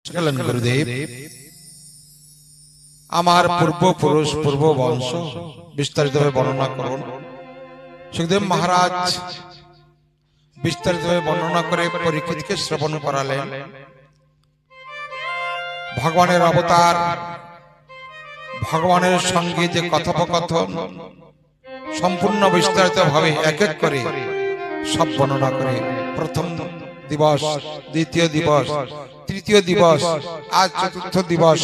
গুরুদেব, আমার পূর্বপুরুষ পূর্ব বংশ বিস্তারিতভাবে বর্ণনা করুন। সুখদেব মহারাজ বিস্তারিতভাবে বর্ণনা করে পরীক্ষিতকে শ্রবণ করালেন। ভগবানের অবতার, ভগবানের সঙ্গে যে কথোপকথন সম্পূর্ণ বিস্তারিতভাবে এক এক করে সব বর্ণনা করে প্রথম দিবস, দ্বিতীয় দিবস, তৃতীয় দিবস, আজ চতুর্থ দিবস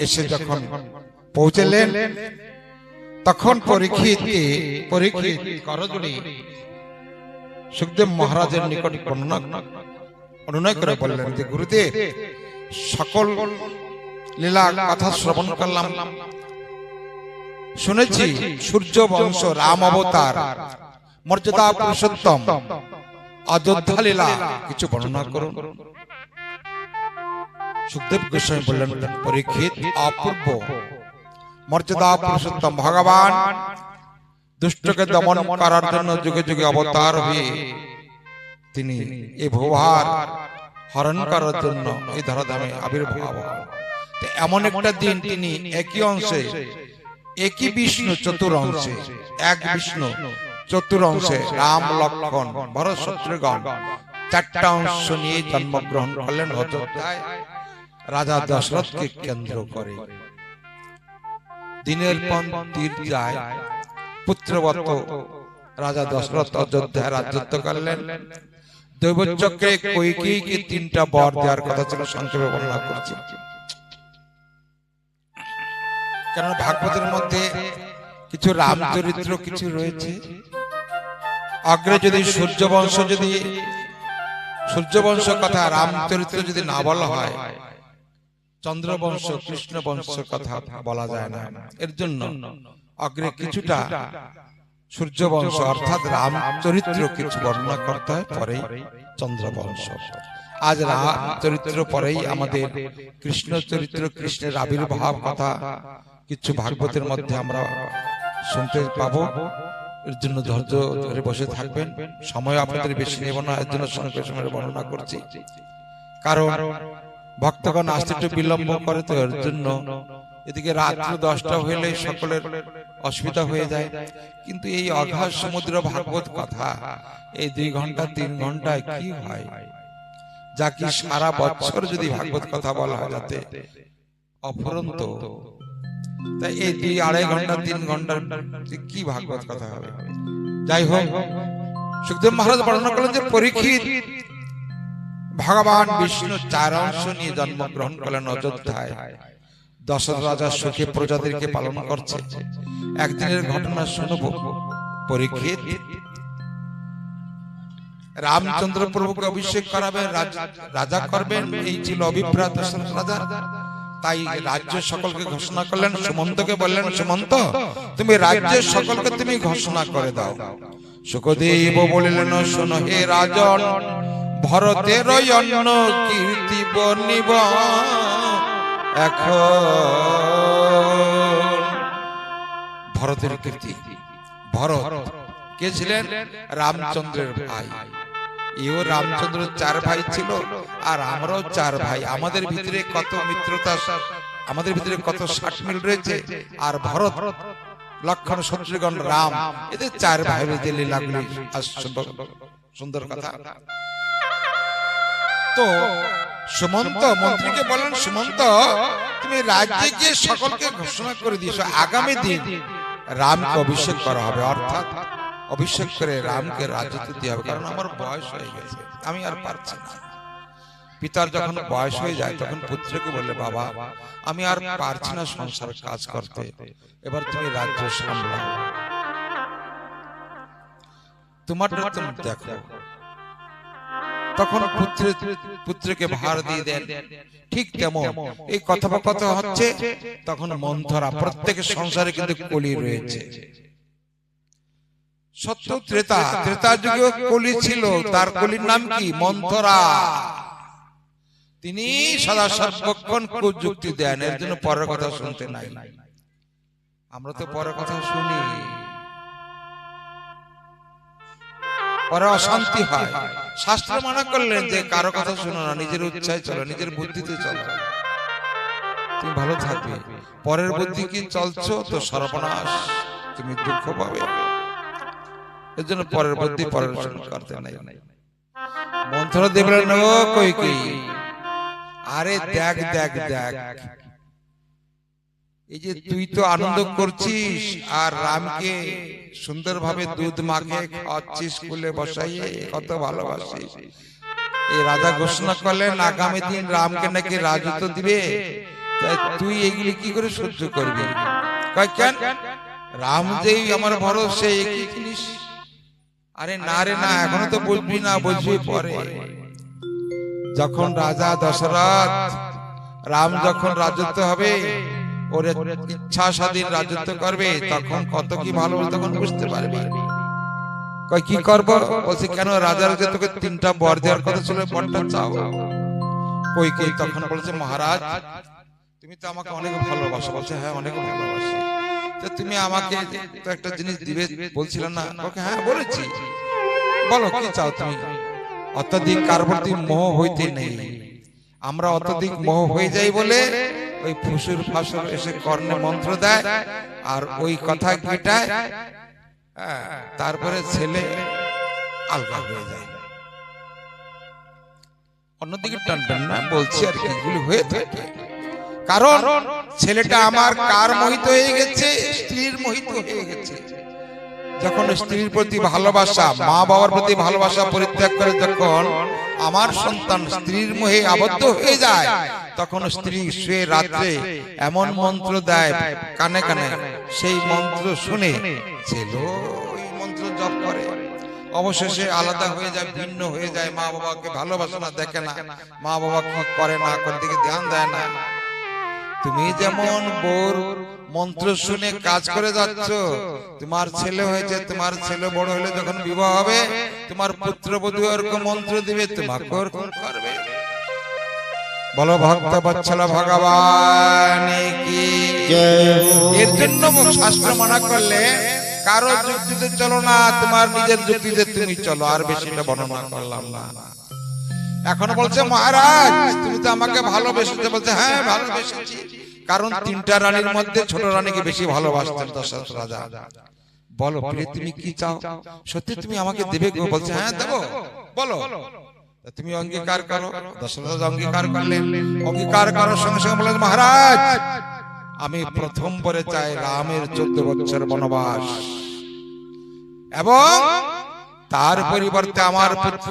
এসে যখন পৌঁছলেন তখন পরীক্ষিত করজোড়ে সুখদেব মহারাজের নিকট অনুনয় করে বললেন যে গুরুদেব, সকল লীলা কথা শ্রবণ করলাম, শুনেছি সূর্য বংশ, রাম অবতার, মর্যাদা পুরুষোত্তম, অযোধ্যা লীলা কিছু বর্ণনা করুন। সুখদেব গোস্বামী বললেন, পরীক্ষিত, অপূর্ব মর্যাদা পুরুষোত্তম ভগবান দুষ্টকে দমন করার জন্য যুগে যুগে অবতার হয়ে তিনি এই ভূভার হরণ করার জন্য এই ধরাধামে আবির্ভাব। এমন একটা দিন তিনি একই অংশে, একই বিষ্ণু চতুর অংশে, এক বিষ্ণু চতুর অংশে রাম, লক্ষ্মণ, ভরত, শত্রুঘ্ন চারটা অংশ নিয়ে জন্মগ্রহণ করলেন অযোধ্যায় রাজা দশরথকে কেন্দ্র করে। দিনের পর তীর যায়, পুত্রবত রাজা দশরথ অযোধ্যায় রাজত্ব করলেন। দৈবচক্রে কইকেয়ীকে তিনটা বর দেওয়ার কথা ছিল, সংক্ষেপে বর্ণনা করছি। কারণ ভাগবতের মধ্যে কিছু রামচরিত্র কিছু রয়েছে। অগ্রে যদি সূর্যবংশ কথা রামচরিত্র যদি না বলা হয়, চন্দ্রবংশ, কৃষ্ণ বংশ কথা বলা যায় না। এর জন্য অগ্রে কিছুটা সূর্যবংশ অর্থাৎ রামচরিত্র কিছু বর্ণনা করতে হয়, পরে চন্দ্রবংশ। আজ রামচরিত্র পরেই আমাদের কৃষ্ণ চরিত্র, কৃষ্ণের আবির্ভাব কথা কিছু ভাগবতের মধ্যে আমরা শুনতে পাবো। এর জন্য ধৈর্য ধরে বসে থাকবেন। সময় আপনাদের বেশি নেব না, এর জন্য সঙ্গে সঙ্গে বর্ণনা করছি। কারণ ভক্তগণ আসতে একটু বিলম্ব করে, তো এর জন্য এদিকে রাত্রি 10টা হইলে সকলের অসুবিধা হয়ে যায়। কিন্তু এই অগাধ সমুদ্র ভাগবত কথা এই 2 ঘন্টা 3 ঘন্টায় কি হয়, যা কি সারা বছর যদি ভাগবত কথা বলা হয় যাতে অফুরন্ত, তাই এই 2-2.5 ঘন্টা 3 ঘন্টার কি ভাগবত কথা হবে। যাই হোক, সুখদেব মহারাজ বর্ণনা করলেন যে পরীক্ষিত ভগবান বিষ্ণু 4 অংশ নিয়ে জন্মগ্রহণ করলেন অযোধ্যায়। দশরথ রাজা সুখে প্রজাদেরকে পালন করছে। একদিনের ঘটনা শুনব। পরীক্ষিত রামচন্দ্র প্রভুকে অভিষেক করাবেন, রাজা করবেন, এই ছিল অভিপ্রায় দশরথ রাজা। তাই রাজ্যের সকলকে ঘোষণা করলেন। সুমন্তকে বললেন, সুমন্ত, তুমি রাজ্যের সকলকে তুমি ঘোষণা করে দাও। সুখদেব বলিলেন, শোনো হে রাজন, ভরতের অন্য কীর্তি বর্ণিব এখন। ভরতের কীর্তি, ভরত কে ছিলেন? রামচন্দ্রের ভাই। এও রামচন্দ্র 4 ভাই ছিল, আর আমরাও 4 ভাই। আমাদের ভিতরে কত মিত্রতা, আমাদের ভিতরে কত সাটমিল রয়েছে। আর ভরত, লক্ষ্মণ, শত্রুঘ্ন, রাম, এদের 4 ভাইয়ের যে লীলাগুলি সুন্দর কথা। তো সুমন্ত মন্ত্রীকে বলেন, সুমন্ত, তুমি রাজ্যে গিয়ে সকলকে ঘোষণা করে দিয়েছো আগামী দিন রামকে অভিষেক করা হবে, অর্থাৎ অভিষেক করে রামকে রাজত্ব দেওয়া হবে। কারণ আমার বয়স হয়ে গেছে, আমি আর পারছি না। পিতার যখন বয়স হয়ে যায় তখন পুত্রকে বলে, বাবা, আমি আর পারছি না সংসার কাজ করতে, এবার তুমি রাজ্য সামলাও, তোমারটা তুমি দেখো। তখন পুত্রকে ভার দিয়ে দেন। ঠিক তেমন এই কথোপকথন হচ্ছে। তখন মন্থরা, প্রত্যেকের সংসারে কিন্তু কলি রয়েছে। সত্য ত্রেতা যুগে কলি ছিল, তার কলির নাম কি? মন্থরা। তিনি সদা সর্বক্ষণ কুযুক্তি দেন, এর জন্য পরের কথা শুনতে নাই। আমরা তো পরের কথা শুনি। পরে অশান্তি হয়। শাস্ত্র মানা করলেন যে কারো কথা শোনো না, নিজের উচ্ছায় চলো, নিজের বুদ্ধিতে চলো, তুমি ভালো থাকবে। পরের বুদ্ধি কি চলছো তো সর্বনাশ, তুমি দুঃখ পাবে। এর জন্য পরের বুদ্ধি পরের করতে নাই। মন্ত্র দেবেন ও কইকেয়ী, আরে দেখ দেখ দেখ, এই যে তুই তো আনন্দ করছিস আর রামকে সুন্দরভাবে দুধ মাখে খাওয়াচ্ছিস, স্কুলে বসাইয়ে, কত ভালোবাসিস। এই রাজা ঘোষণা করলেন আগামী দিন রামকে নাকি রাজত্ব দিবে, তাই তুই এগুলি কি করে সহ্য করবি? কয় কেন? রাম যেই আমার ভরসা, কি জিনিস? আরে না রে না, এখনো তো বুঝবি না, বুঝবি পরে। যখন রাজা দশরথ, রাম যখন রাজত্ব হবে, ওর ইচ্ছা স্বাধীন রাজত্ব করবে, তখন কত কি ভালো, তখন বুঝতে পারবি। কয় কি করবো? বলছে কেন, রাজার যে তোকে 3টা বর দেওয়ার কথা ছিল, বরটা চাও। কইকেয়ী তখন বলছে মহারাজ তুমি তো আমাকে অনেক ভালোবাসো। বলছে হ্যাঁ অনেক ভালোবাসি, তো তুমি আমাকে তো একটা জিনিস দিবে বলছিল না? ওকে হ্যাঁ বলেছি, বলো কি চাও তুমি? অত্যধিক কার প্রতি মোহ হইতে নেই, আমরা অত্যধিক মোহ হয়ে যাই বলে ওই ফুসুর ফাসুর এসে কর্ণে মন্ত্র দেয় আর ওই কথা গিটায়, তারপরে ছেলে আলগা হয়ে যায়। অন্যদিকে টানবেন না, বলছি আর কি, এগুলি হয়ে থাকে। কারণ ছেলেটা আমার কার মোহিত হয়ে গেছে? স্ত্রীর মোহিত হয়ে গেছে। যখন স্ত্রীর প্রতি ভালোবাসা, মা বাবার প্রতি ভালোবাসা পরিত্যাগ করে যখন আমার সন্তান স্ত্রীর মোহে আবদ্ধ হয়ে যায়, তখন স্ত্রী শুয়ে রাত্রে এমন মন্ত্র দেয় কানে কানে, সেই মন্ত্র শুনে ছেলে ওই মন্ত্র জপ করে, অবশেষে আলাদা হয়ে যায়, ভিন্ন হয়ে যায়। মা বাবাকে ভালোবাসে না, দেখে না, মা বাবা কি করে না করে দিকে ধ্যান দেয় না। তুমি যেমন বউর মন্ত্র শুনে কাজ করে যাচ্ছ, তোমার ছেলে হয়েছে, তোমার ছেলে বড় হলে যখন বিবাহ হবে, তোমার পুত্রবধূ ওরকম মন্ত্র দিবে, তোমাকে ওরকম করবে। বলো ভক্ত বৎসল ভগবান কি জয়। এর জন্য শাস্ত্র মানা করলে কারো যুক্তিতে চলো না, তোমার নিজের যুক্তিতে তুমি চলো। আর বেশিটা বর্ণনা করলাম না। এখন বলছে মহারাজ তুমি তো আমাকে ভালোবেসেছো। বলছে হ্যাঁ ভালোবেসেছি, কারণ 3টা রানীর মধ্যে ছোট রানীকে বেশি ভালোবাসতেন দশরথ রাজা। বলো প্রিয় তুমি কি চাও? সত্যি তুমি আমাকে দেবে গো? বলছে হ্যাঁ দেবো, বলো। তুমি অঙ্গীকার করো। দশরথ অঙ্গীকার করলেন। অঙ্গীকার করার সঙ্গে সঙ্গে বললেন মহারাজ আমি প্রথম পরে চাই রামের 14 বছর বনবাস, এবং তার পরিবর্তে আমার পুত্র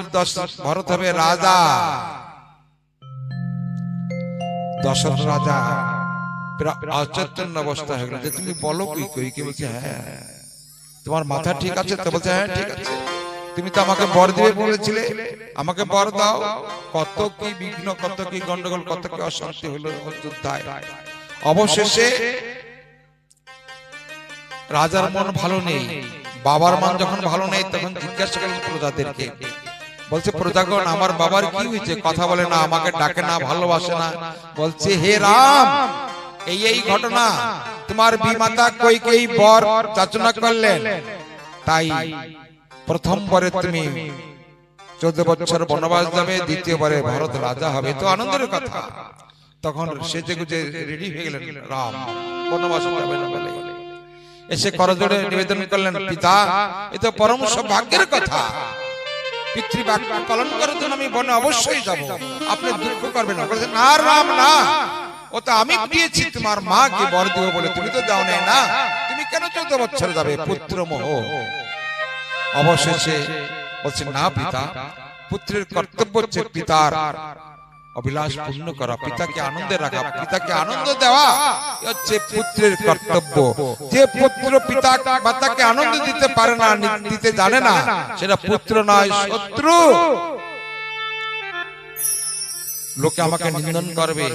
ভরত হবে রাজা। দশরথ রাজা অচৈতন্য অবস্থা হয়ে গেল যে তুমি বলো কি কই কি? বলছে হ্যাঁ তোমার মাথা ঠিক আছে তো? বলছে হ্যাঁ ঠিক আছে, তুমি তো আমাকে বর দিবে বলেছিলে, আমাকে বর দাও। কত কি বিঘ্ন, কত কি গন্ডগোল, কত কি অশান্তি হলো যুদ্ধায়। অবশেষে রাজার মন ভালো নেই, বাবার মন যখন ভালো নেই তখন জিজ্ঞাসা করলেন প্রজাদেরকে। বলছে প্রজাগণ আমার বাবার কি হয়েছে? কথা বলে না, আমাকে ডাকে না, ভালোবাসে না। বলছে হে রাম এই ঘটনা, তোমার বিমাতা কইকেয়ী বর যাচনা করলেন, তাই প্রথম বারে তুমি 14 বছর বনবাস যাবে, দ্বিতীয়বারে ভরত রাজা হবে। তো আনন্দের কথা। তখন সেজে গুজে রেডি হয়ে গেলেন রাম, বনবাস যাবে না বলে এসে করজোড়ে নিবেদন করলেন পিতা এ তো পরম সৌভাগ্যের কথা, পিতৃবাক্য পালন করার জন্য আমি বনে অবশ্যই যাব, আপনি দুঃখ করবেন না। বলেন না রাম না, ও তো আমি দিয়েছি তোমার মাকে বর দিব বলে, তুমি তো দাও নাই না, তুমি কেন 14 বছর যাবে? পুত্র মোহ। অবশেষে বলছে না পিতা, পুত্রের কর্তব্য হচ্ছে পিতার অভিলাষ পূর্ণ করা, পিতাকে আনন্দে রাখা, পিতাকে আনন্দ দেওয়া হচ্ছে পুত্রের কর্তব্য। যে পুত্র পিতা মাতাকে আনন্দ দিতে পারে না, দিতে জানে না, সেটা পুত্র নয় শত্রু। লোকে আমাকে নিন্দন করবে,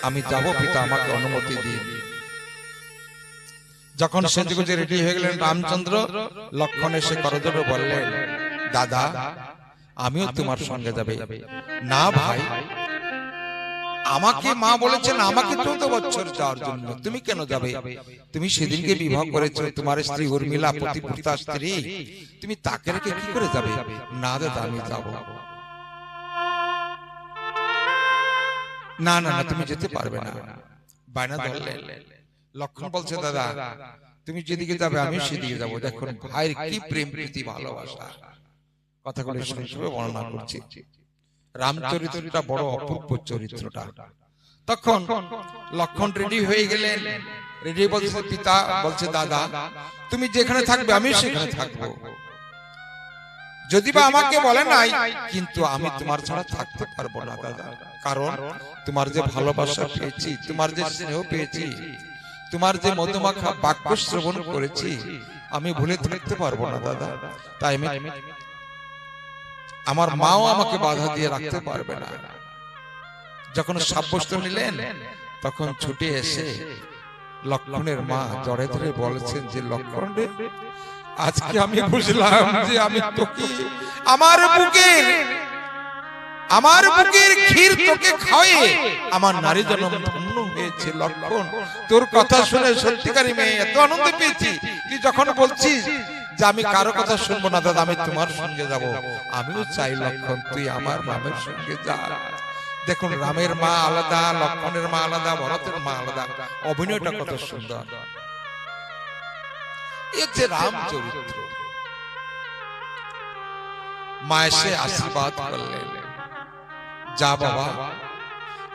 আমি যাব পিতা আমাকে অনুমতি দিন। যখন সেজে রেডি হয়ে গেলেন রামচন্দ্র, লক্ষ্মণ এসে করজোড়ে বললেন দাদা আমিও তোমার সঙ্গে যাবে। না ভাই আমাকে মা বলেছেন আমাকে 14 বছর যাওয়ার জন্য, তুমি কেন যাবে? তুমি সেদিনকে বিবাহ করেছো, তোমার স্ত্রী উর্মিলা পতিব্রতা স্ত্রী, তুমি তাকে রেখে কি করে যাবে? না দাদা আমি যাব। না না না, তুমি যেতে পারবে না। বায়না ধরলেন। লক্ষণ বলছে দাদা তুমি যেদিকে যাবে আমি সেদিকে যাবো। দেখুন ভাইয়ের কি প্রেম প্রীতি ভালোবাসা, কথাগুলো সংক্ষেপে বর্ণনা করছি। রামচরিত্রটা বড় অপূর্ব চরিত্রটা। তখন লক্ষণ রেডি হয়ে গেলেন, রেডি বলছে পিতা বলছে দাদা তুমি যেখানে থাকবে আমি সেখানে থাকবো, যদি বা আমাকে বলে নাই, কিন্তু আমি তোমার ছাড়া থাকতে পারবো না দাদা, কারণ তোমার যে ভালোবাসা পেয়েছি, তোমার যে স্নেহ পেয়েছি, তোমার যে মধুমাখা বাক্য শ্রবণ করেছি, আমি ভুলে থাকতে পারবো না দাদা। তাই আমি, আমার মাও আমাকে বাধা দিয়ে রাখতে পারবে না। যখন সাব্যস্ত নিলেন তখন ছুটে এসে লক্ষণের মা জড়ে ধরে বলেছেন যে লক্ষণ রে, আজকে আমি বুঝলাম যে আমি তোকে আমার বুকের ক্ষীর তোকে খাওয়িয়ে আমার নারী জন্ম ধন্য হয়েছে। লক্ষণ তোর কথা শুনে সত্যিকারী মেয়ে এত আনন্দ পেয়েছি, তুই যখন বলছিস যে আমি কারো কথা শুনবো না দাদা আমি তোমার সঙ্গে যাব, আমিও চাই লক্ষণ তুই আমার রামের সঙ্গে যা। দেখুন রামের মা আলাদা, লক্ষণের মা আলাদা, ভরতের মা আলাদা, অভিনয়টা কত সুন্দর। এই যে রাম চরিত্র। মা এসে আশীর্বাদ করলেন, যা বাবা,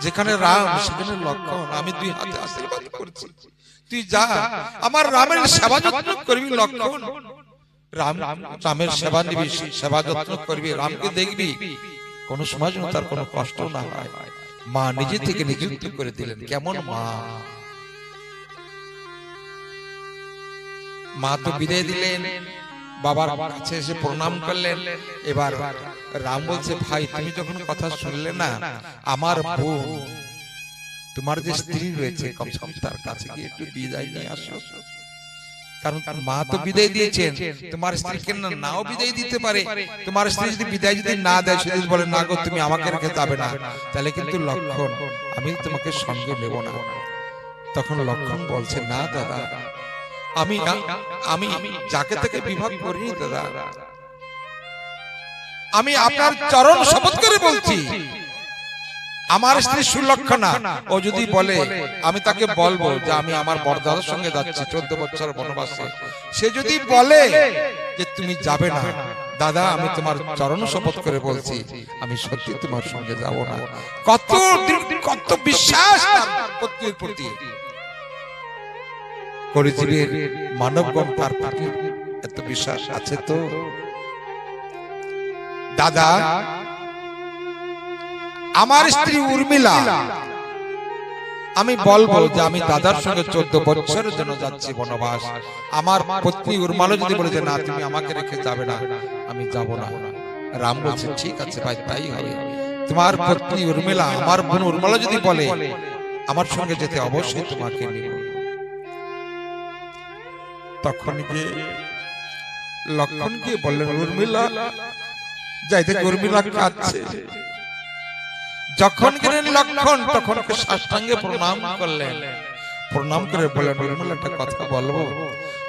যেখানে রাম সেখানে লক্ষণ, আমি দুই হাতে আশীর্বাদ করছি, তুই যা আমার রামের সেবা যত্ন করবি লক্ষণ। রামের সেবা নিবি, সেবা যত্ন করবি, রামকে দেখবি, কোন সময় যেন তার কোনো কষ্ট না হয়। মা নিজে থেকে নিযুক্ত করে দিলেন। কেমন মা! মা তো বিদায় দিলেন, বাবার কাছে এসে প্রণাম করলেন। এবার রাম বলছে ভাই তুমি যখন কথা শুনলে না, আমার বোন তোমার যে স্ত্রী রয়েছে কমসে কম তার কাছে গিয়ে একটু বিদায় নিয়ে আসো, কারণ মা তো বিদায় দিয়েছেন, তোমার স্ত্রীকে নাও বিদায় দিতে পারে। তোমার স্ত্রী যদি বিদায় যদি না দেয়, সে যদি বলে না গো তুমি আমাকে রেখে যাবে না, তাহলে কিন্তু লক্ষণ আমি তোমাকে সঙ্গে নেব না। তখন লক্ষণ বলছে না দাদা, আমি যাকে তাকে বিবাহ করিনি দাদা, আমি আপনার চরণ শপথ করে বলছি আমার স্ত্রী সুলক্ষণা, ও যদি বলে আমি তাকে বলবো যে আমি আমার বড়দাদার সঙ্গে যাচ্ছি 14 বছর বনবাসে, সে যদি বলে যে তুমি যাবে না দাদা, আমি তোমার চরণ শপথ করে বলছি আমি সত্যি তোমার সঙ্গে যাব না। কত বিশ্বাস তার পত্নীর প্রতি। কলিযুগের মানবগণ তার প্রতি এত বিশ্বাস আছে তো। দাদা আমার স্ত্রী উর্মিলা, আমি বলবো যে আমি দাদার সঙ্গে 14 বছরের জন্য যাচ্ছি বনবাস, আমার পত্নী উর্মিলা যদি বলে যে না তুমি আমাকে রেখে যাবে না, আমি যাব না। রাম বলছে ঠিক আছে ভাই তাই হবে, তোমার পত্নী উর্মিলা আমার বোন উর্মিলা যদি বলে আমার সঙ্গে যেতে, অবশ্যই তোমাকে নিব। তখন গিয়ে লক্ষণ গিয়ে বললেন উর্মিলা যাইতে, উর্মিলা কাঁদছে। যখন গেলেন লক্ষণ তখন সাষ্টাঙ্গে প্রণাম করলেন, প্রণাম করে বললেন উর্মিলা একটা কথা বলবো,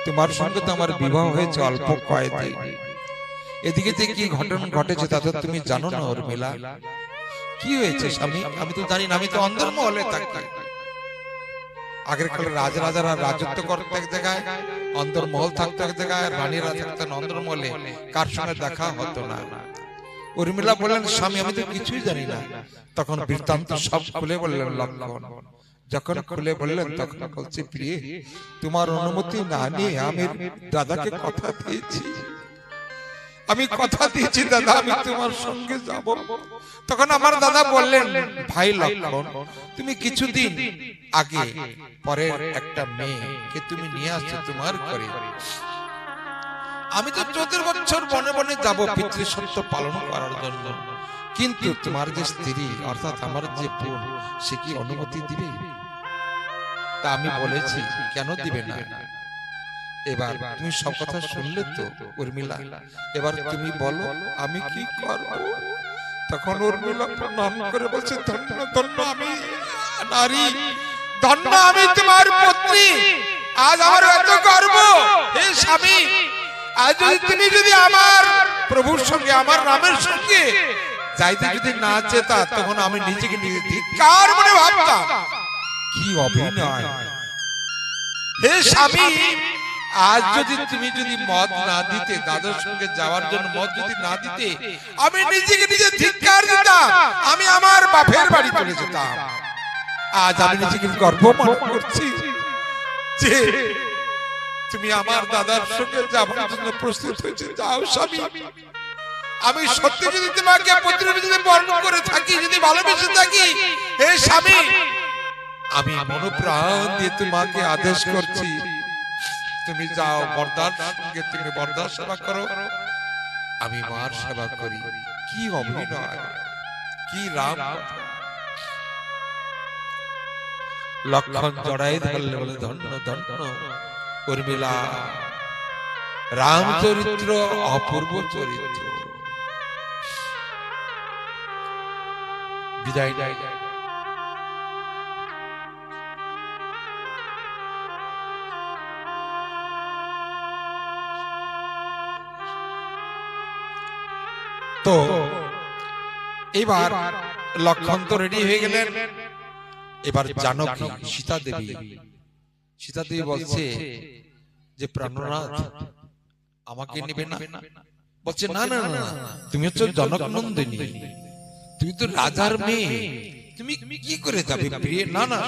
তোমার সঙ্গে তো আমার বিবাহ হয়েছে অল্প কয়েকদিন, এদিকে যে কি ঘটনা ঘটেছে তা তো তুমি জানো না উর্মিলা। কি হয়েছে স্বামী? আমি তো জানি না, আমি তো অন্দরমহলে থাকি। আগের কালে রাজারা রাজত্ব করতে এক জায়গায়, অন্দরমহল থাকতো এক জায়গায়, রানীরা থাকতেন অন্দরমহলে, কার সঙ্গে দেখা হতো না। উর্মিলা বললেন স্বামী আমি তো কিছুই জানি না। তখন বৃত্তান্ত সব খুলে বললেন লক্ষণ। যখন খুলে বললেন তখন বলছে প্রিয়ে তোমার অনুমতি না নিয়ে আমি দাদাকে কথা দিয়েছি, আমি কথা দিয়েছি দাদা আমি তোমার সঙ্গে যাব। তখন আমার দাদা বললেন ভাই লক্ষণ তুমি কিছুদিন আগে পরের একটা মেয়েকে তুমি নিয়ে আসছো তোমার ঘরে, আমি তো 14 বছর বনে বনে যাব পিতৃসত্য পালন করার জন্য, কিন্তু তোমার যে স্ত্রী অর্থাৎ আমার যে বোন সে কি অনুমতি দিবে? তা আমি বলেছি কেন দিবে না। এবার তুমি সব কথা শুনলে তো উর্মিলা, এবার তুমি বলো আমি কি করব? তখন উর্মিলা প্রণাম করে বলছে ধন্য ধন্য, নারী, ধন্য আমি তোমার পত্নী। আজ আমার এত গর্ব, হে স্বামী, আজ যদি তুমি যদি আমার প্রভুর সঙ্গে, আমার রামের সঙ্গে যাইতে যদি না চেতা, তখন আমি নিজেকে নিজে ধিক্কার মনে ভাবতাম। কি অভিনয়! হে স্বামী, আজ যদি তুমি যদি মত না দিতে, দাদার সঙ্গে যাওয়ার জন্য মত যদি না দিতে, আমি নিজেকে নিজে ধিক্কার দিতাম, আমি আমার বাপের বাড়ি চলে যেতাম। আজ আমি নিজেকে গর্ব মনে করছি যে তুমি আমার দাদার সঙ্গে যাবার জন্য প্রস্তুত হয়েছে। যাও স্বামী, আমি সত্যি যদি তোমাকে প্রতিরূপে যদি বর্ণন করে থাকি, যদি ভালোবেসে থাকি, হে স্বামী, আমি মনোপ্রাণ দিয়ে তোমাকে আদেশ করছি, তুমি যাও, বরদার সঙ্গে তুমি বরদার সেবা করো, আমি মার সেবা করি। কি অভিনয়, কি রাম! লক্ষণ জড়াই ধরলে বলে ধন্য ধন্য উর্মিলা, রাম চরিত্র অপূর্ব চরিত্র। বিদায় নাই। তো এবার লক্ষণ তো রেডি হয়ে গেলেন। এবার জানকী সীতা দেবী বলছে যে প্রাণনাথ আমাকে নেবে না? বলছে না না না, তুমি হচ্ছে জনক নন্দিনী, তুমি তো রাজার মেয়ে, তুমি কি করে যাবে প্রিয়? না না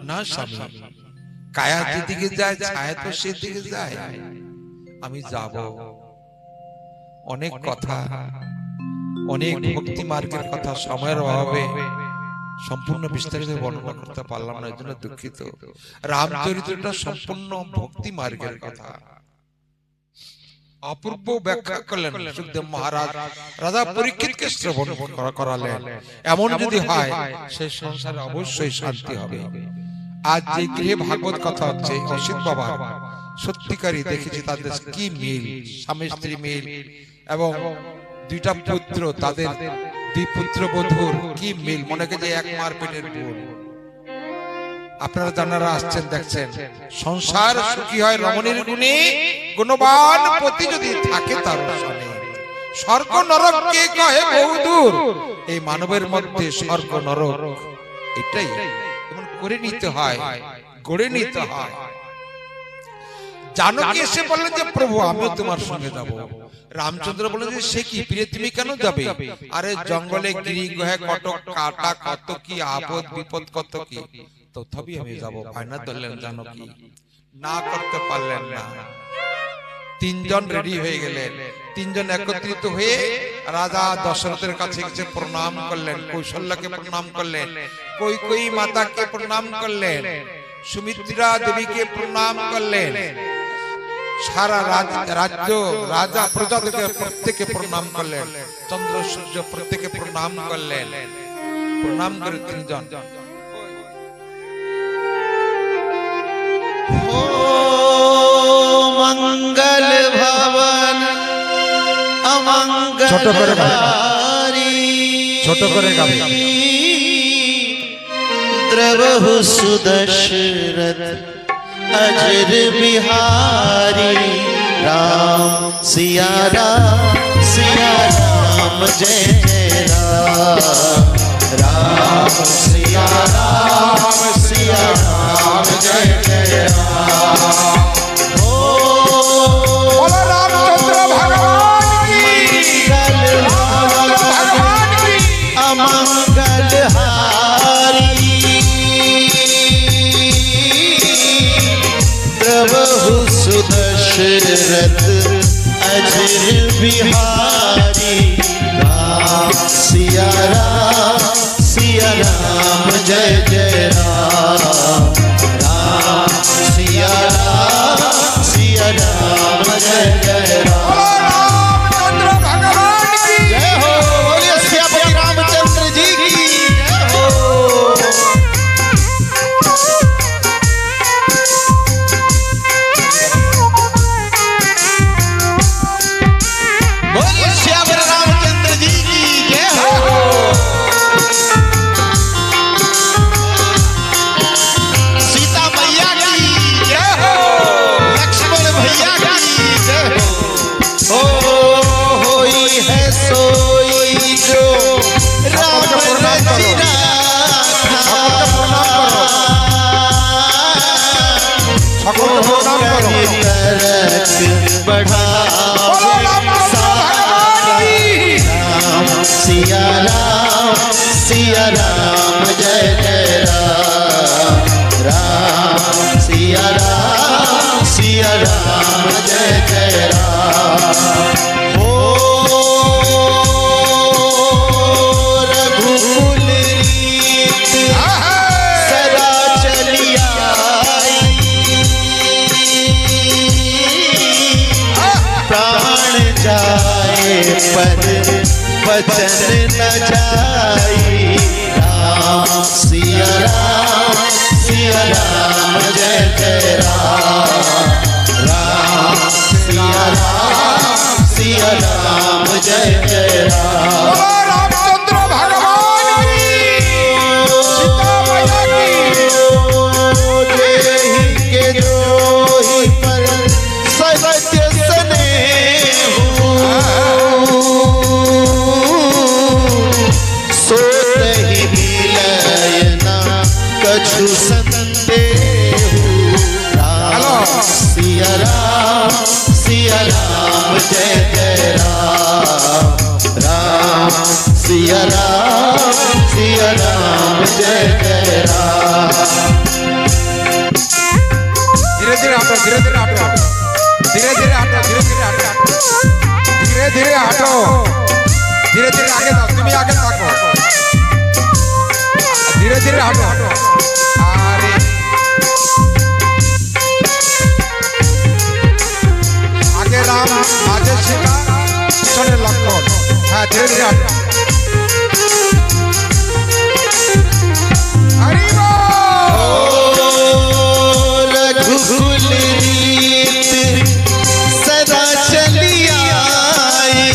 না স্বামী, কায়া যেদিকে যায় ছায়া তো সেদিকে যায়, আমি যাব। অনেক কথা, অনেক ভক্তি মার্গের কথা সময়ের অভাবে সম্পূর্ণ বিস্তারিত বর্ণনা করতে পারলাম না, এর জন্য দুঃখিত। রামচরিত্রটা সম্পূর্ণ ভক্তি মার্গের কথা, অপূর্ব ব্যাখ্যা করলেন সুখদেব মহারাজ, রাজা পরীক্ষিতকে শ্রবণ করালেন। এমন যদি হয় সেই সংসারে অবশ্যই শান্তি হবে। আজ যে গৃহে ভাগবত কথা হচ্ছে, অসিত বাবা সত্যিকারই দেখেছি তাদের কি মিল, স্বামী স্ত্রী মিল, এবং দুইটা পুত্র, তাদের দুই পুত্র বধূর কি মিল, মনে করে যে এক মার পেটের বোন। আপনারা জানারা আসছেন, দেখছেন, সংসার সুখী হয় রমণীর গুণে, গুণবান পতি যদি থাকে তার সনে। স্বর্গ নরক কে কহে বহুদূর, এই মানবের মধ্যে স্বর্গ নরক এটাই এমন করে নিতে হয়, গড়ে নিতে হয়। জানকী এসে বললেন যে প্রভু আমিও তোমার সঙ্গে যাব। রামচন্দ্র বললেন যে সে কি প্রিয়, তুমি কেন যাবে? আরে জঙ্গলে গিরি গুহে কটক কাটা, কত কি আপদ বিপদ, কত কি, তথাপি আমি যাব। ফাইনা ধরলেন জানকী, না করতে পারলেন না। তিনজন রেডি হয়ে গেলেন, তিনজন একত্রিত হয়ে রাজা দশরথের কাছে গিয়ে প্রণাম করলেন, কৌশল্যাকে প্রণাম করলেন, কৈকেয়ী মাতাকে প্রণাম করলেন, সুমিত্রা দেবীকে প্রণাম করলেন, সারা রাজ্য রাজা প্রজাদেরকে প্রত্যেকে প্রণাম করলেন, চন্দ্র সূর্য প্রত্যেকে প্রণাম করলেন। প্রণাম করে তিনজন मंगल भवन अमंगल ছোট করে গাবে, द्रवहु सुदशरथ अजर बिहारी, राम सिया राम जय जय राम, राम सिया राम जय जय राम। सुदशरथ अजर बिहारी, राम सिया राम जय जय राम, राम सिया राम जय जय राम। जय हो, बोलिए सियापति रामचंद्र जी की जय हो। सिया राम जय जय राम राम सिया राम जय जय राम हो रघुकुल रीत सदा चली आई प्राण जाए पर वचन न जाई राम सिया राम जय जय राम सिया राम जय जय राम रामचंद्र भगवान की सीता मैया की देहि के द्रोही पर सत्य स्नेह सोतहि मिलय न कछु संदेहु राम सिया राम जय जय राम सिया राम जय जय राम धीरे धीरे हटो धीरे धीरे हटो धीरे धीरे हटो धीरे धीरे हटो धीरे धीरे हटो धीरे धीरे आगे जाओ तुम आगे ताको धीरे धीरे हटो अरे आगे राम आगे सीता पिछने लक्ष्मण हाँ धीरे धीरे हटो हरि बोल रघुकुल रीत सदा चली आई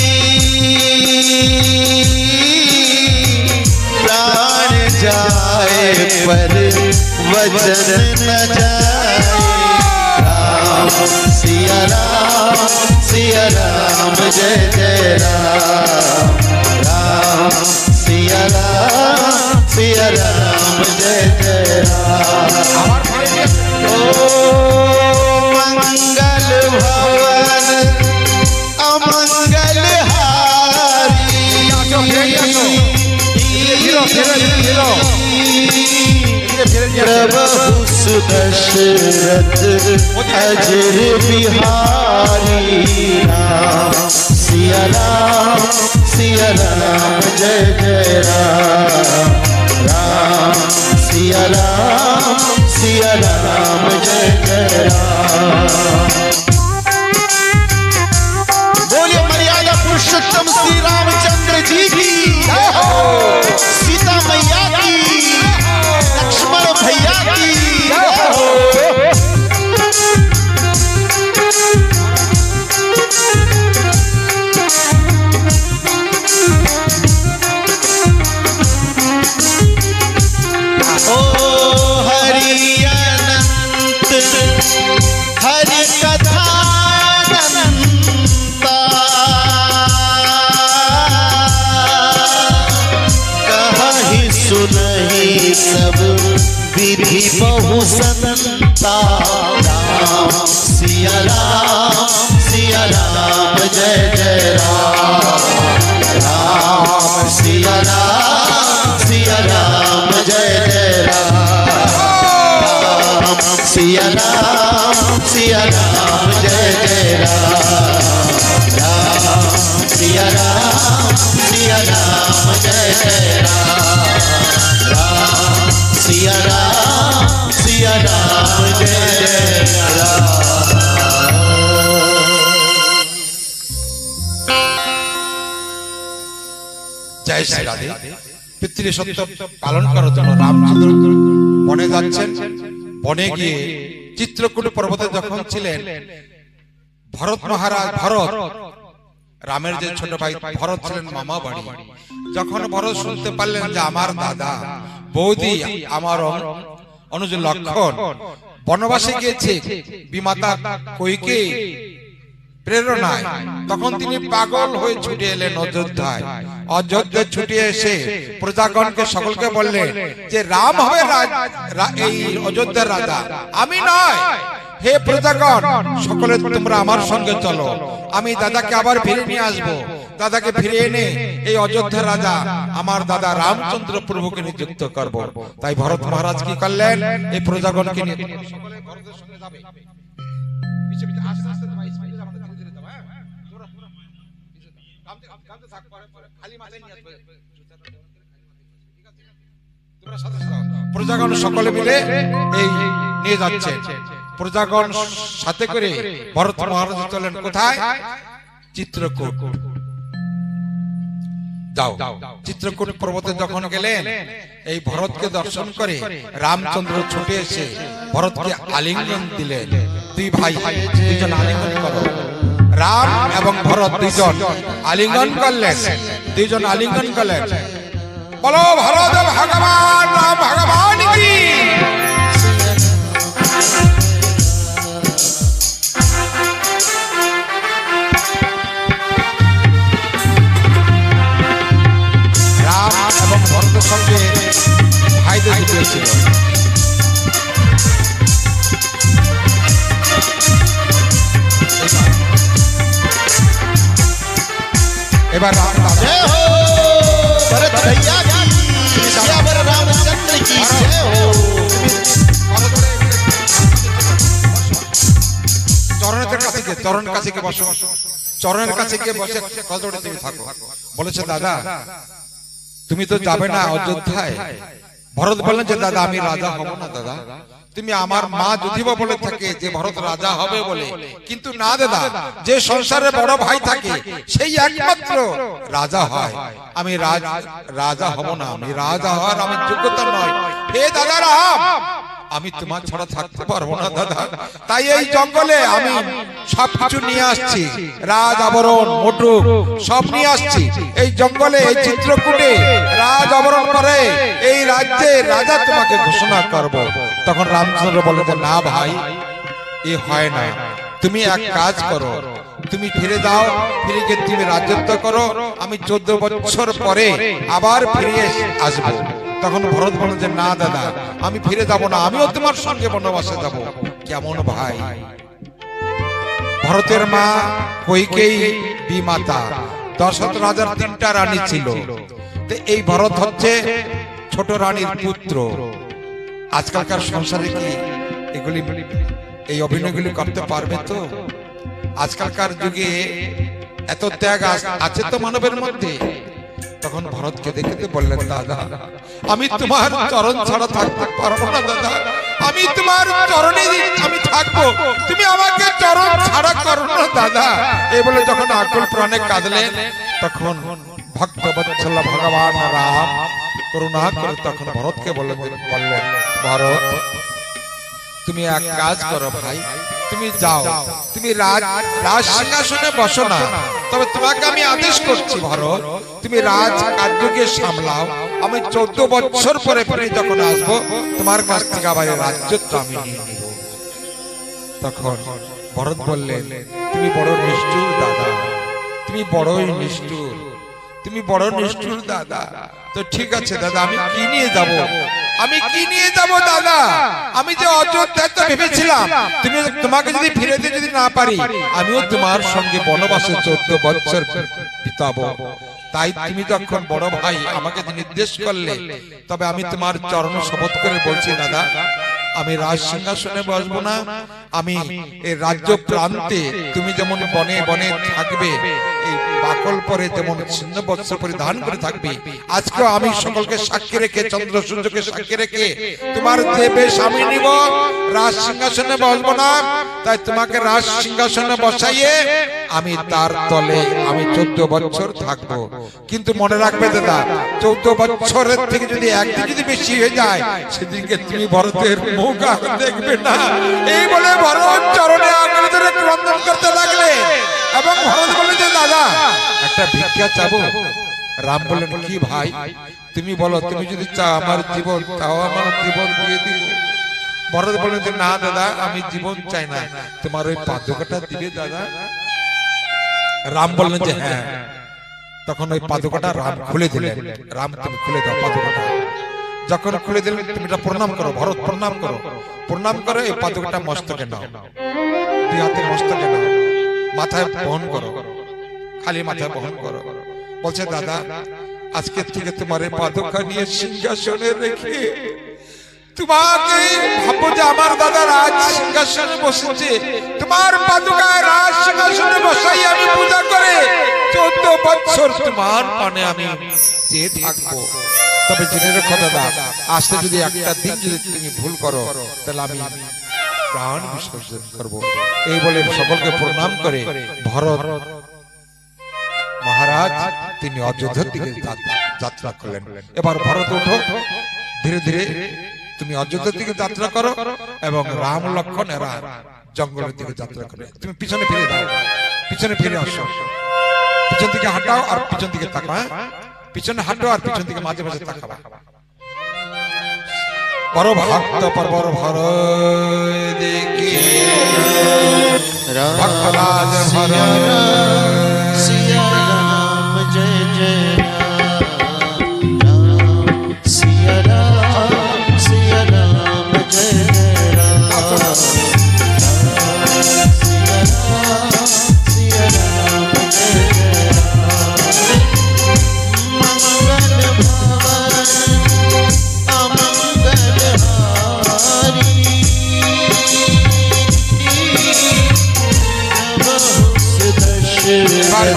प्राण जाए पर वचन न जाए राम सिया राम जय जय राम सिया राम जय जय राम ओ मंगल भवन अमंगल प्रभु सुदशरथ अजर बिहारी राम सिया राम जय जय राम सिया राम जय जय राम बोलिए मर्यादा पुरुषोत्तम श्री रामचंद्र जी की जय हो सीता मैया की लक्ष्मण भैया की जय हो ओ हरि अनंत हरि कथा अनंता कहि सुनहि सब विधि बहु संता राम सिया राम जय जय राम सिया राम जय जय राम सिया राम जय जय राम सिया राम जय जय राम सिया राम जय जय राम जय श्री राधे पितृ सत्य पालन করার জন্য রামচন্দ্র বনে যাচ্ছেন বনে গিয়ে চিত্রকূট পর্বতে যখন ছিলেন ভরত মহারাজ ভরত রামের যে ছোট ভাই ভরত ছিলেন মামা বাড়ি যখন ভরত শুনতে পারলেন যে আমার দাদা বৌদি আমার অনুজ লক্ষণ বনবাসে গিয়েছে বিমাতা কইকে প্রেরণায় তখন তিনি পাগল হয়ে ছুটে এলেন অযোধ্যায় অযোধ্যায় ছুটে এসে প্রজাগণকে সকলকে বললেন যে রাম হবে এই অযোধ্যার রাজা আমি নয় হে প্রজাগণ সকলে তোমরা আমার সঙ্গে চলো আমি দাদাকে আবার ফিরে নিয়ে আসবো দাদাকে ফিরে এনে এই অযোধ্যা রাজা আমার দাদা রামচন্দ্র প্রভুকে নিযুক্ত করব। তাই ভরত মহারাজ কি করলেন, এই প্রজাগণকে নিয়ে সকলে ভরতের সঙ্গে যাবে। পিছে পিছে আস্তে আস্তে ভাই, স্পিডে যাবে না, ধীরে ধীরে যাবে। হ্যাঁ তোরা কামতে থাক, পরে খালি মাথায় নিয়ে আসবে। ঠিক আছে, তোমরা সাথে সাথে প্রজাগণ সকলে মিলে এই নিয়ে যাচ্ছে। প্রজাগণ সাথে করে ভরত মহারাজ চলেন কোথায়? চিত্রকূট। যাও, চিত্রকূট পর্বতে যখন গেলেন, এই ভরতকে দর্শন করে রামচন্দ্র ছুটে এসে ভরতকে আলিঙ্গন দিলেন। দুই ভাই দুইজন আলিঙ্গন করো। রাম এবং ভরত দুইজন আলিঙ্গন করলেন, দুইজন আলিঙ্গন করলেন। বলো ভরত ভগবান রাম ভগবান কি। রাম এবং ভরতের সঙ্গে ভাইদের ছিল। এবার जय हो भरत भैया की, सियावर रामचंद्र की जय हो। চরণের কাছে গিয়ে, চরণ কাছে গিয়ে বসো, চরণের কাছে গিয়ে বসে কতটা তুমি থাকো। বলেছে দাদা তুমি তো যাবে না অযোধ্যায়। ভরত বললেন যে দাদা আমি রাজা হব না দাদা। তুমি আমার মা যদিও বলে থাকে যে ভরত রাজা হবে বলে, কিন্তু না দাদা, যে সংসারে বড় ভাই থাকে সেই একমাত্র রাজা হয়। আমি রাজা হব না, আমি রাজা হওয়ার আমার যোগ্যতা নয়। হে দাদা রাম, আমি তোমার ছাড়া থাকতে পারবো না দাদা। তাই এই জঙ্গলে আমি সবকিছু নিয়ে আসছি, রাজ আবরণ মোটুক সব নিয়ে আসছি। এই জঙ্গলে এই চিত্রকূটে রাজ আবরণ করে এই রাজ্যে রাজা তোমাকে ঘোষণা করব। তখন রামচন্দ্র বলে যে না ভাই, এ হয় না। তুমি এক কাজ করো, তুমি ফিরে যাও, ফিরে গিয়ে তুমি রাজত্ব করো। আমি 14 বছর পরে আবার ফিরে আসবো। তখন ভরত বলে যে না দাদা আমি ফিরে যাব না, আমিও তোমার সঙ্গে বনবাসে যাব। কেমন ভাই? ভরতের মা কইকেয়ী বিমাতা, দশরথ রাজার 3টা রানী ছিল। তো এই ভরত হচ্ছে ছোট রানীর পুত্র। আজকালকার সংসারে কি এগুলি এই অভিনয়গুলি করতে পারবে তো? আজকালকার যুগে এত ত্যাগ আছে তো মানবের মধ্যে। তখন ভরতকে দেখে বললেন দাদা আমি তোমার চরণ ছাড়া থাকতে পারবো না দাদা, আমি তোমার চরণে আমি থাকবো, তুমি আমাকে চরণ ছাড়া করো না দাদা। এই বলে যখন আকুল প্রাণে কাঁদলেন, তখন ভক্তবৎসল ভগবান রাম করুণা করে তখন ভরতকে বললেন ভরত তুমি এক কাজ করো ভাই, তুমি যাও, তুমি রাজ সিংহাসনে বসো না, তবে তোমাকে আমি আদেশ করছি ভরত তুমি রাজ কার্যকে সামলাও। আমি 14 বছর পরে ফিরে যখন আসবো তোমার কাছ থেকে আবার রাজ্যত্ব আমি নিয়ে নিব। তখন ভরত বললেন তুমি বড় নিষ্ঠুর দাদা, তুমি বড়ই নিষ্ঠুর, তুমি বড় নিষ্ঠুর দাদা। তো ঠিক আছে দাদা, আমি কি নিয়ে যাব, আমি কি নিয়ে যাব দাদা? আমি যে অযোধ্যায় তো ভেবেছিলাম তোমাকে যদি ফিরে দিতে যদি না পারি, আমিও তোমার সঙ্গে বনবাসে 14 বছর বিতাবো। তাই তুমি যখন বড় ভাই আমাকে নির্দেশ করলে, তবে আমি তোমার চরণ শপথ করে বলছি দাদা আমি রাজ সিংহাসনে বসবো না। আমি এই রাজ্য প্রান্তে তুমি যেমন বনে বনে থাকবে, এই বাকল পরে যেমন ছিন্ন বস্ত্র পরিধান করে থাকবে, আজকেও আমি সকলকে সাক্ষী রেখে, চন্দ্র সূর্যকে সাক্ষী রেখে তোমার যে বেশ আমি নিব, রাজ সিংহাসনে বসবো না। তাই তোমাকে রাজ সিংহাসনে বসাইয়ে আমি তার তলে আমি 14 বছর থাকবো। কিন্তু মনে রাখবে দাদা 14 বছরের থেকে যদি একদিন যদি বেশি হয়ে যায়, সেদিনকে তুমি ভরতের মুখ আর দেখবে না। এই বলে ভরত চরণে আঙুল ধরে ক্রন্দন করতে লাগলে এবং ভরত বলে যে দাদা একটা ভিক্ষা চাবো। রাম বললেন কি ভাই তুমি বলো, তুমি যদি চাও আমার জীবন, তাও আমার জীবন দিয়ে দিব। ভরত বললেন যে না দাদা আমি জীবন চাই না, তোমার ওই পাদুকাটা দিবে দাদা। রাম বললেন যে হ্যাঁ। তখন ওই পাদুকাটা রাম খুলে দিলেন। রাম তুমি খুলে দাও পাদুকাটা। যখন খুলে দিলেন তুমি এটা প্রণাম করো, ভরত প্রণাম করো, প্রণাম করে এই পাদুকাটা মস্তকে নাও, 2 হাতে মস্তকে নাও, মাথায় বহন করো, খালি মাথায় বহন করো। বলছে দাদা আজকে থেকে তোমার এই পাদুকা নিয়ে সিংহাসনে রেখে তোমাকে ভাবো যে আমার দাদা রাজ সিংহাসনে বসেছে, তোমার পাদুকায় রাজ সিংহাসনে বসাই আমি পূজা করে 14 বছর তোমার পানে আমি চেয়ে থাকবো। তবে জেনে রেখো দাদা, আসতে যদি একটা দিন যদি তুমি ভুল করো তাহলে আমি প্রাণ বিসর্জন করবো। এই বলে সকলকে প্রণাম করে ভরত মহারাজ তিনি অযোধ্যার দিকে যাত্রা করলেন। এবার ভরত ওঠো, ধীরে ধীরে তুমি অযোধ্যার দিকে যাত্রা করো এবং রাম লক্ষ্মণ এরা জঙ্গলের দিকে যাত্রা করে। তুমি পিছনে ফিরে দাও, পিছনে ফিরে আসো, পিছন দিকে হাঁটাও আর পিছন দিকে তাকাও, পিছনে হাঁটো আর পিছন দিকে মাঝে মাঝে তাকাবা। বড় ভক্ত পরবর ভর দেখি ভক্তরাজ ভর सिया राम जय जय राम सिया राम जय जय राम सिया राम जय जय राम मंगल भवन अमंगल हारी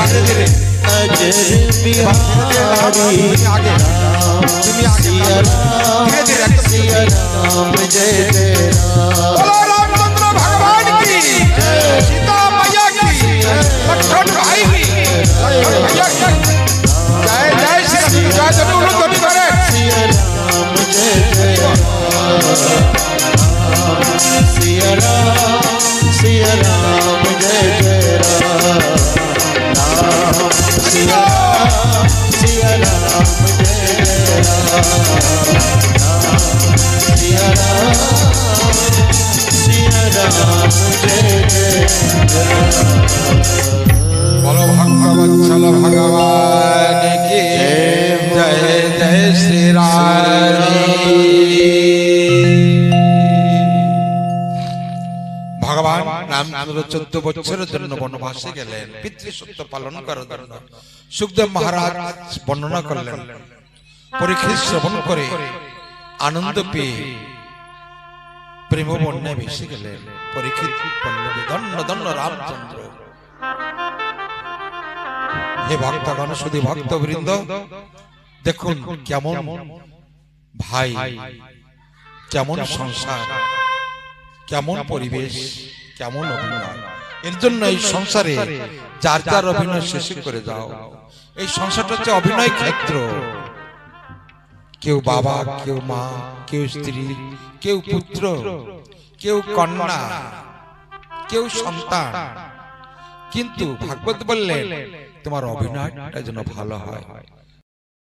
धीरे धीरे अजर बिहारी राम सिया राम जय जय राम बोलो रामचंद्र भगवान की सीता मैया की लक्ष्मण भाई की भैया की जय जय श्री जय जरूर ध्वनि करें। सिया राम जय जय राम सिया राम जय जय राम सिया राम जय जय राम जय जय बोलो भक्तवत्सल भगवान की जय जय श्री राम। ভগবান রামচন্দ্র 14 বছরের জন্য বনবাসে গেলেন পিতৃসত্য পালন করার জন্য। সুখদেব মহারাজ বর্ণনা করলেন, পরীক্ষিত শ্রবণ করে আনন্দ পেয়ে প্রেম বন্যায় ভেসে গেলেন। পরীক্ষিত বললেন দণ্ড দণ্ড রামচন্দ্র। হে ভক্তগণ, শুধু ভক্তবৃন্দ দেখুন কেমন ভাই, কেমন সংসার, কেমন পরিবেশ, কেমন অভিনয়। এর জন্য এই সংসারে যার যার অভিনয় শেষ করে যাও। এই সংসারটা হচ্ছে অভিনয় ক্ষেত্র। কেউ বাবা, কেউ মা, কেউ স্ত্রী, কেউ পুত্র, কেউ কন্যা, কেউ সন্তান। কিন্তু ভাগবত বললেন তোমার অভিনয়টা যেন ভালো হয়।